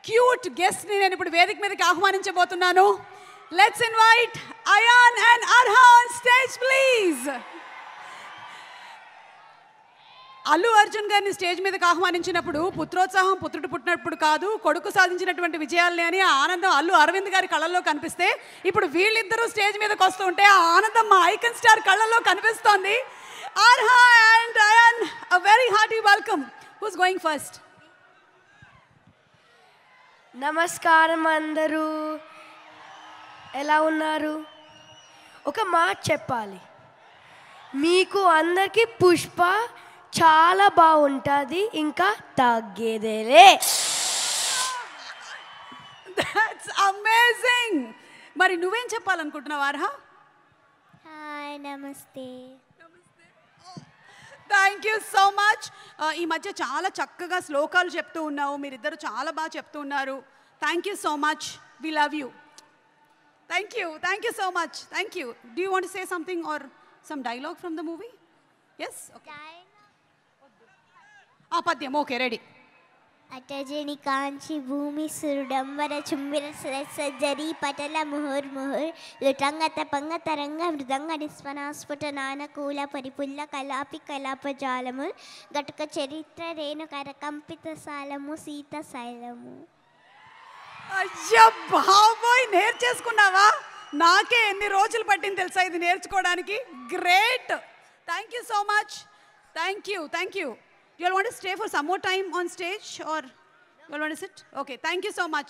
Cute గెస్ట్ని నేను ఇప్పుడు వేదిక మీదకి ఆహ్వానించబోతున్నాను. Let's invite Ayaan and Arha on stage please. Allu Arjun గారిని స్టేజ్ మీదకి ఆహ్వానించినప్పుడు పుత్రోత్సాహం పుత్రుడు పుట్టినప్పుడు కాదు, కొడుకు సాధించినటువంటి విజయాలని అని ఆ ఆనందం అల్లు అరవింద్ గారి కళ్ళల్లో కనిపిస్తే, ఇప్పుడు వీళ్ళిద్దరూ స్టేజ్ మీదకి వస్తూ ఉంటే ఆ ఆనందం మా ఐకన్ స్టార్ కళ్ళల్లో కనిపిస్తోంది. Arha and Ayaan, a very hearty welcome. Who's going first? నమస్కారం అందరూ, ఎలా ఉన్నారు? ఒక మాట చెప్పాలి, మీకు అందరికీ పుష్ప చాలా బాగుంటుంది, ఇంకా తగ్గేదేలే. That's amazing. మరి నువ్వేం చెప్పాలనుకుంటున్నావు అర్హా? హాయ్, నమస్తే. Thank you so much. ఈ మధ్య చాలా చక్కగా శ్లోకాలు చెప్తూ ఉన్నావు, మీరిద్దరు చాలా బాగా చెప్తూ ఉన్నారు. Thank you so much, we love you. Thank you so much. Thank you. Do you want to say something or some dialogue from the movie? Yes, పద్యం. Okay, ready. అటజని కాంచి భూమి సురుడంబర చుంబిర సజ్జరి పటల ముహుర్ ముహుర్ లుటంగ తపంగ తరంగ మృదంగ నిస్పనాస్ఫుట నానకూల పరిపుల్ల కలాపి కలాపజాలము గటుక చరిత్ర రేణు కరకంపిత సాలము సీత శైలము. అయ్యా బాబోయ్, నేర్చేసుకున్నావా? నాకే ఎన్ని రోజులు పట్టింది తెలుసా ఇది నేర్చుకోవడానికి. Great. Thank you so much. Thank you. You all want to stay for some more time on stage or you all want to sit? Okay, thank you so much.